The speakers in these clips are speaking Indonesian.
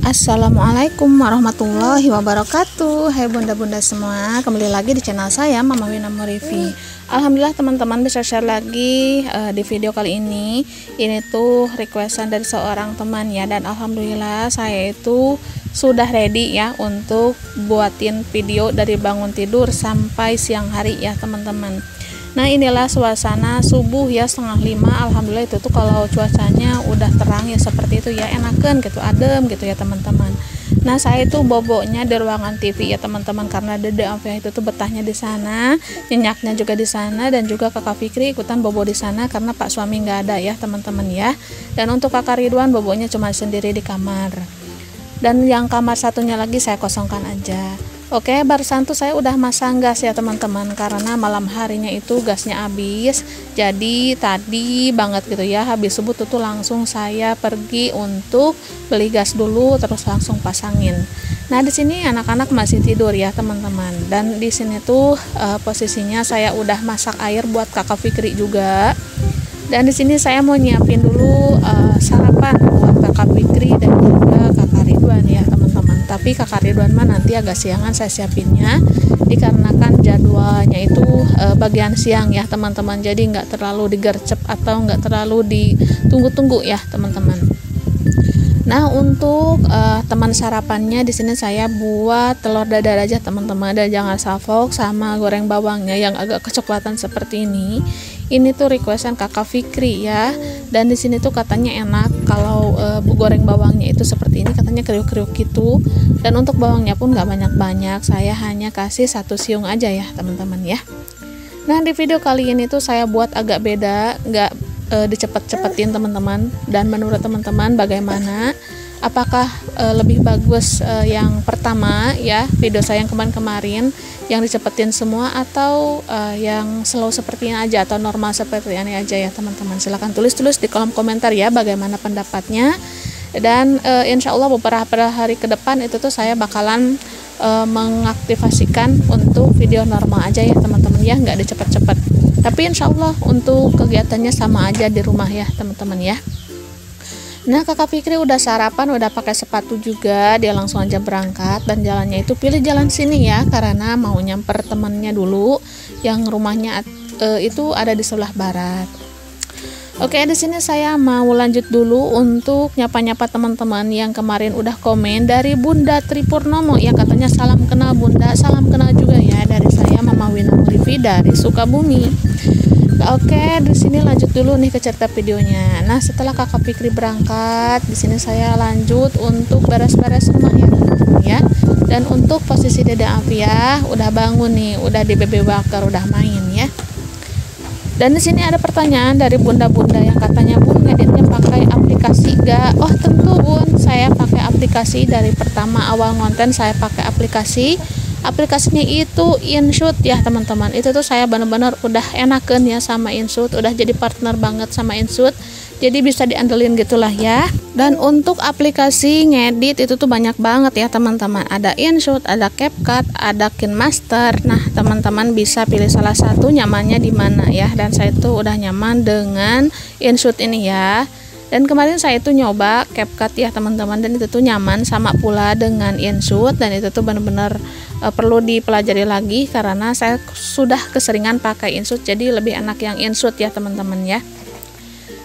Assalamualaikum warahmatullahi wabarakatuh. Hai bunda-bunda semua, kembali lagi di channel saya Mama Wina Murifi. Alhamdulillah teman-teman bisa share lagi di video kali ini. Ini tuh requestan dari seorang teman ya, dan alhamdulillah saya itu sudah ready ya untuk buatin video dari bangun tidur sampai siang hari ya teman-teman. Nah inilah suasana subuh ya 4:30. Alhamdulillah itu tuh kalau cuacanya udah terang ya seperti itu ya, enakan gitu, adem gitu ya teman-teman. Nah saya itu boboknya di ruangan TV ya teman-teman, karena Dede Afia itu tuh betahnya di sana, nyenyaknya juga di sana, dan juga Kakak Fikri ikutan bobo di sana karena Pak suami nggak ada ya teman-teman ya. Dan untuk Kakak Ridwan boboknya cuma sendiri di kamar, dan yang kamar satunya lagi saya kosongkan aja. Oke, barusan tuh saya udah masang gas ya teman-teman, karena malam harinya itu gasnya habis. Jadi tadi banget gitu ya, habis subuh tuh langsung saya pergi untuk beli gas dulu, terus langsung pasangin. Nah di sini anak-anak masih tidur ya teman-teman, dan di sini tuh posisinya saya udah masak air buat Kakak Fikri juga. Dan di sini saya mau nyiapin dulu sarapan buat Kakak Fikri dan juga Kakak Ridwan ya teman-teman. Tapi Kakak Ridwan mah nanti agak siangan saya siapinnya, dikarenakan jadwalnya itu bagian siang ya teman-teman. Jadi nggak terlalu digercep atau nggak terlalu ditunggu-tunggu ya teman-teman. Nah untuk teman sarapannya di sini saya buat telur dadar aja teman-teman, dan jangan salfok sama goreng bawangnya yang agak kecoklatan seperti ini. Ini tuh requestan Kakak Fikri ya, dan di sini tuh katanya enak kalau goreng bawangnya itu seperti ini, katanya kriuk-kriuk gitu. Dan untuk bawangnya pun nggak banyak-banyak, saya hanya kasih 1 siung aja ya teman-teman ya. Nah di video kali ini tuh saya buat agak beda, nggak dicepet-cepetin teman-teman. Dan menurut teman-teman bagaimana? Apakah lebih bagus yang pertama ya, video saya yang kemarin-kemarin yang dicepetin semua, atau yang slow seperti ini aja, atau normal seperti ini aja ya teman-teman? Silahkan tulis-tulis di kolom komentar ya bagaimana pendapatnya. Dan insya Allah beberapa hari ke depan itu tuh saya bakalan mengaktifasikan untuk video normal aja ya teman-teman ya, nggak dicepet-cepet. Tapi insya Allah untuk kegiatannya sama aja di rumah ya teman-teman ya. Nah Kakak Fikri udah sarapan, udah pakai sepatu juga, dia langsung aja berangkat. Dan jalannya itu pilih jalan sini ya, karena mau nyamper temennya dulu yang rumahnya itu ada di sebelah barat. Oke, di sini saya mau lanjut dulu untuk nyapa-nyapa teman-teman yang kemarin udah komen. Dari Bunda Tripurnomo yang katanya salam kenal Bunda, salam kenal juga ya dari saya Mama Wina Murifi dari Sukabumi. Oke, di sini lanjut dulu nih ke cerita videonya. Nah, setelah Kakak Fikri berangkat, di sini saya lanjut untuk beres-beres rumah ya teman-teman ya. Dan untuk posisi Dede Afia udah bangun nih, udah di BB Bakar, udah main ya. Dan di sini ada pertanyaan dari bunda-bunda yang katanya, Bun, ngeditnya pakai aplikasi gak? Oh tentu Bun, saya pakai aplikasi dari pertama awal ngonten, saya pakai aplikasinya itu InShoot ya teman-teman. Itu tuh saya bener-bener udah enakan ya sama InShoot, udah jadi partner banget sama InShoot, jadi bisa diandelin gitulah ya. Dan untuk aplikasi ngedit itu tuh banyak banget ya teman-teman, ada InShoot, ada CapCut, ada KineMaster. Nah teman-teman bisa pilih salah satu nyamannya di mana ya, dan saya tuh udah nyaman dengan InShoot ini ya. Dan kemarin saya itu nyoba CapCut ya teman-teman, dan itu tuh nyaman sama pula dengan InShoot, dan itu tuh benar-benar perlu dipelajari lagi karena saya sudah keseringan pakai InShoot, jadi lebih enak yang InShoot ya teman-teman ya.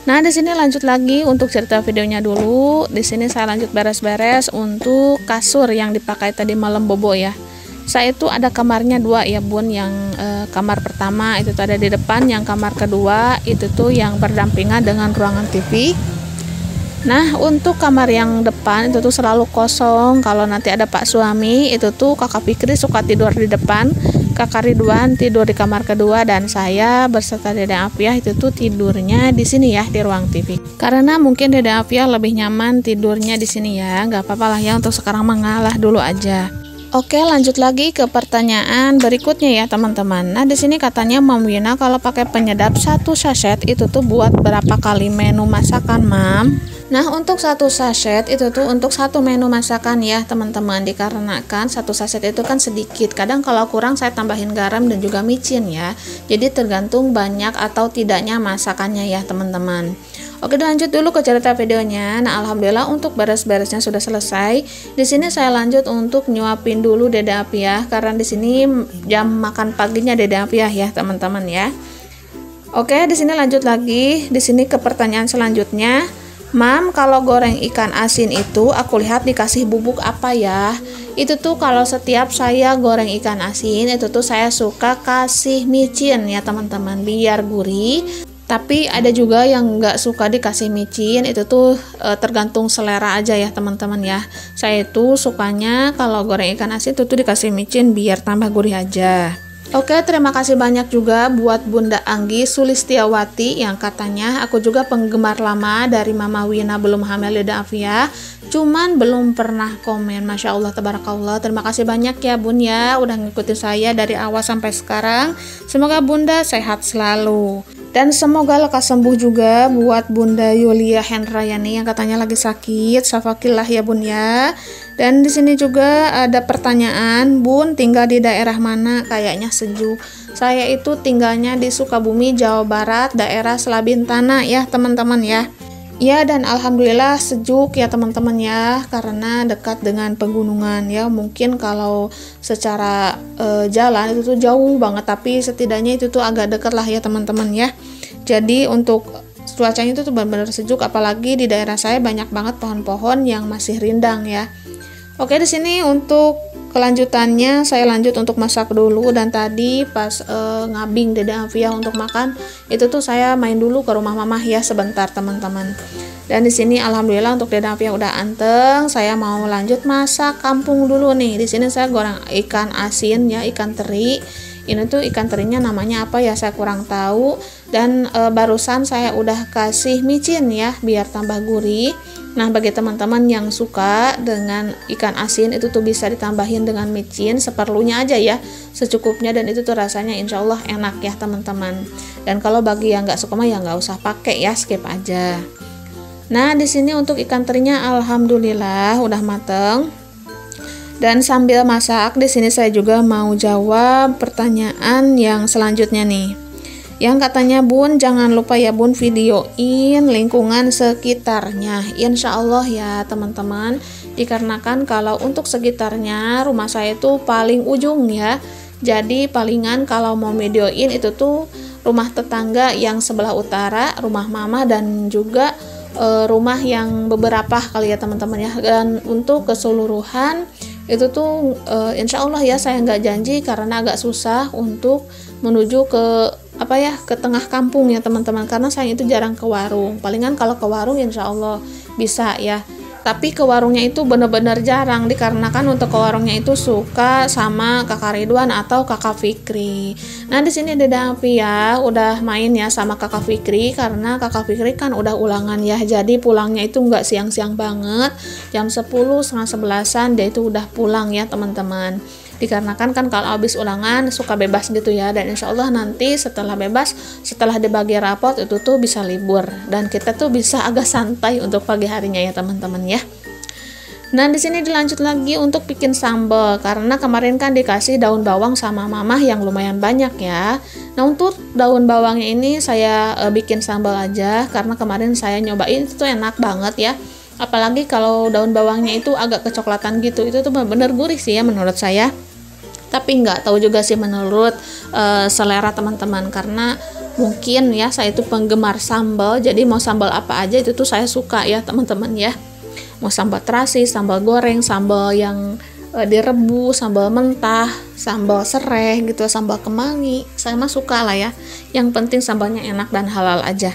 Nah di sini lanjut lagi untuk cerita videonya dulu. Di sini saya lanjut beres-beres untuk kasur yang dipakai tadi malam bobo ya. Saya itu ada kamarnya 2 ya Bun, yang kamar pertama itu tuh ada di depan, yang kamar kedua itu tuh yang berdampingan dengan ruangan TV. Nah untuk kamar yang depan itu tuh selalu kosong. Kalau nanti ada Pak suami itu tuh Kakak Fikri suka tidur di depan, Kakak Ridwan tidur di kamar kedua, dan saya berserta Dede Afia itu tuh tidurnya di sini ya, di ruang TV. Karena mungkin Dede Afia lebih nyaman tidurnya di sini ya, nggak apa-apa lah ya, untuk sekarang mengalah dulu aja. Oke, lanjut lagi ke pertanyaan berikutnya ya teman-teman. Nah di sini katanya Mam Wina kalau pakai penyedap 1 sachet itu tuh buat berapa kali menu masakan Mam? Nah untuk 1 sachet itu tuh untuk 1 menu masakan ya teman-teman, dikarenakan 1 sachet itu kan sedikit. Kadang kalau kurang saya tambahin garam dan juga micin ya. Jadi tergantung banyak atau tidaknya masakannya ya teman-teman. Oke, lanjut dulu ke cerita videonya. Nah, alhamdulillah untuk beres-beresnya sudah selesai. Di sini saya lanjut untuk nyuapin dulu Dede Afiah karena di sini jam makan paginya Dede Afiah ya, teman-teman ya. Oke, di sini lanjut lagi. Di sini ke pertanyaan selanjutnya. Mam, kalau goreng ikan asin itu aku lihat dikasih bubuk apa ya? Itu tuh kalau setiap saya goreng ikan asin itu tuh saya suka kasih micin ya teman-teman, biar gurih. Tapi ada juga yang nggak suka dikasih micin, itu tuh tergantung selera aja ya teman-teman ya. Saya itu sukanya kalau goreng ikan asin itu tuh dikasih micin biar tambah gurih aja. Oke, terima kasih banyak juga buat Bunda Anggi Sulistiawati yang katanya aku juga penggemar lama dari Mama Wina belum hamil Dede Afiah, cuman belum pernah komen. Masya Allah, tabarakallah. Terima kasih banyak ya Bun ya udah ngikutin saya dari awal sampai sekarang. Semoga Bunda sehat selalu. Dan semoga lekas sembuh juga buat Bunda Yulia Hendrayani yang katanya lagi sakit. Syafaqillah ya Bun ya. Dan di sini juga ada pertanyaan, Bun tinggal di daerah mana? Kayaknya sejuk. Saya itu tinggalnya di Sukabumi, Jawa Barat, daerah Selabintana ya teman-teman ya. Ya, dan alhamdulillah sejuk ya teman-teman ya, karena dekat dengan pegunungan ya. Mungkin kalau secara jalan itu tuh jauh banget, tapi setidaknya itu tuh agak dekat lah ya teman-teman ya. Jadi untuk cuacanya itu tuh benar-benar sejuk, apalagi di daerah saya banyak banget pohon-pohon yang masih rindang ya. Oke, di sini untuk kelanjutannya saya lanjut untuk masak dulu. Dan tadi pas ngabing Dede Afiah untuk makan itu tuh saya main dulu ke rumah mamah ya sebentar teman-teman. Dan di sini alhamdulillah untuk Dede Afiah udah anteng. Saya mau lanjut masak kampung dulu nih. Di sini saya goreng ikan asin ya, ikan teri. Ini tuh ikan terinya namanya apa ya, saya kurang tahu. Dan barusan saya udah kasih micin ya biar tambah gurih. Nah, bagi teman-teman yang suka dengan ikan asin itu tuh bisa ditambahin dengan micin seperlunya aja ya, secukupnya, dan itu tuh rasanya insya Allah enak ya teman-teman. Dan kalau bagi yang nggak suka mah ya nggak usah pakai ya, skip aja. Nah, di sini untuk ikan terinya alhamdulillah udah mateng. Dan sambil masak di sini saya juga mau jawab pertanyaan yang selanjutnya nih. Yang katanya, Bun jangan lupa ya Bun videoin lingkungan sekitarnya. Insya Allah ya teman-teman, dikarenakan kalau untuk sekitarnya rumah saya itu paling ujung ya. Jadi palingan kalau mau videoin itu tuh rumah tetangga yang sebelah utara, rumah mama, dan juga rumah yang beberapa kali ya teman-teman ya. Dan untuk keseluruhan itu tuh insya Allah ya saya nggak janji karena agak susah untuk menuju ke ke tengah kampung ya teman-teman, karena saya itu jarang ke warung. Palingan kalau ke warung insya Allah bisa ya, tapi ke warungnya itu bener-bener jarang, dikarenakan untuk ke warungnya itu suka sama kakak Ridwan atau kakak Fikri. Nah, di sini Dede Afiah udah main ya sama kakak Fikri, karena kakak Fikri kan udah ulangan ya, jadi pulangnya itu nggak siang-siang banget, jam 10 setengah 11-an dia itu udah pulang ya teman-teman. Dikarenakan kan kalau habis ulangan suka bebas gitu ya, dan insya Allah nanti setelah bebas, setelah dibagi rapot itu tuh bisa libur dan kita tuh bisa agak santai untuk pagi harinya ya teman-teman ya. Nah, di sini dilanjut lagi untuk bikin sambal, karena kemarin kan dikasih daun bawang sama mamah yang lumayan banyak ya. Nah, untuk daun bawangnya ini saya bikin sambal aja, karena kemarin saya nyobain itu tuh enak banget ya. Apalagi kalau daun bawangnya itu agak kecoklatan gitu, itu tuh bener-bener gurih sih ya menurut saya. Tapi nggak tahu juga sih menurut selera teman-teman, karena mungkin ya saya itu penggemar sambal, jadi mau sambal apa aja itu tuh saya suka ya teman-teman ya. Mau sambal terasi, sambal goreng, sambal yang direbus, sambal mentah, sambal serai gitu, sambal kemangi, saya mah suka lah ya. Yang penting sambalnya enak dan halal aja.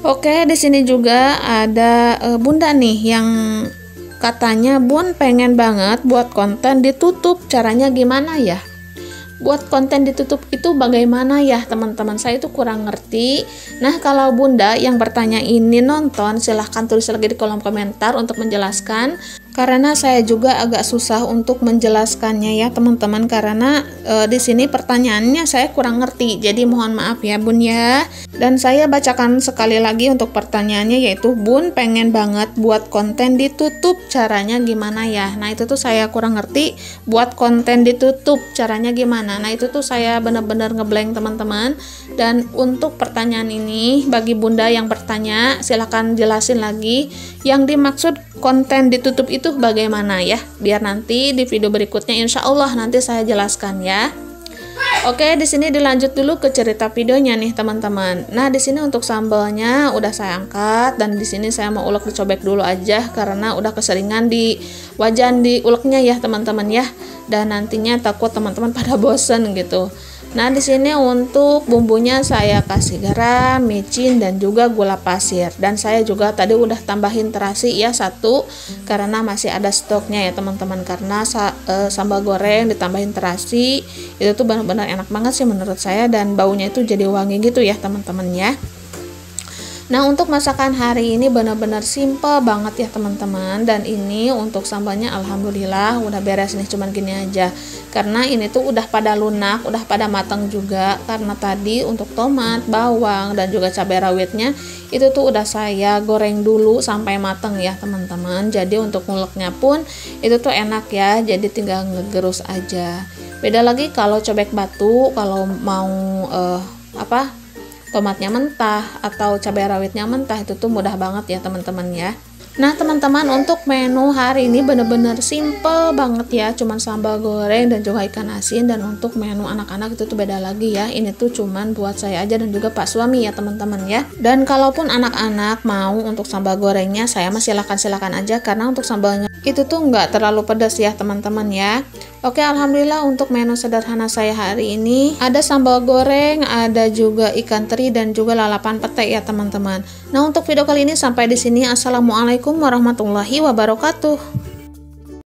Oke, di sini juga ada Bunda nih yang katanya, Bun pengen banget buat konten ditutup, caranya gimana ya? Buat konten ditutup itu bagaimana ya teman-teman, saya itu kurang ngerti. Nah, kalau Bunda yang bertanya ini nonton, silahkan tulis lagi di kolom komentar untuk menjelaskan. karena saya juga agak susah untuk menjelaskannya ya teman-teman, karena di sini pertanyaannya saya kurang ngerti, jadi mohon maaf ya Bun ya. Dan saya bacakan sekali lagi untuk pertanyaannya, yaitu Bun pengen banget buat konten ditutup, caranya gimana ya? Nah itu tuh saya kurang ngerti, buat konten ditutup caranya gimana. Nah itu tuh saya benar-benar ngeblank teman-teman. Dan untuk pertanyaan ini, bagi bunda yang bertanya silahkan jelasin lagi yang dimaksud konten ditutup itu bagaimana ya, biar nanti di video berikutnya insya Allah nanti saya jelaskan ya. Oke, di sini dilanjut dulu ke cerita videonya nih teman-teman. Nah di sini untuk sambalnya udah saya angkat, dan di sini saya mau ulek dicobek dulu aja karena udah keseringan di wajan di uleknya ya teman-teman ya, dan nantinya takut teman-teman pada bosen gitu. Nah di sini untuk bumbunya saya kasih garam, micin, dan juga gula pasir. Dan saya juga tadi udah tambahin terasi ya 1, karena masih ada stoknya ya teman-teman. Karena sambal goreng ditambahin terasi itu tuh benar-benar enak banget sih menurut saya, dan baunya itu jadi wangi gitu ya teman-teman ya. Nah untuk masakan hari ini benar-benar simple banget ya teman-teman, dan ini untuk sambalnya alhamdulillah udah beres nih, cuman gini aja karena ini tuh udah pada lunak, udah pada matang juga, karena tadi untuk tomat, bawang, dan juga cabai rawitnya itu tuh udah saya goreng dulu sampai matang ya teman-teman. Jadi untuk nguleknya pun itu tuh enak ya, jadi tinggal ngegerus aja. Beda lagi kalau cobek batu, kalau mau tomatnya mentah atau cabai rawitnya mentah itu tuh mudah banget ya teman-teman ya. Nah teman-teman, untuk menu hari ini bener-bener simple banget ya, cuman sambal goreng dan juga ikan asin. Dan untuk menu anak-anak itu tuh beda lagi ya, ini tuh cuman buat saya aja dan juga pak suami ya teman-teman ya. Dan kalaupun anak-anak mau untuk sambal gorengnya, saya mah silakan aja, karena untuk sambalnya itu tuh nggak terlalu pedas ya teman-teman ya. Oke, alhamdulillah untuk menu sederhana saya hari ini ada sambal goreng, ada juga ikan teri, dan juga lalapan pete ya teman-teman. Nah untuk video kali ini sampai di sini. Assalamualaikum warahmatullahi wabarakatuh.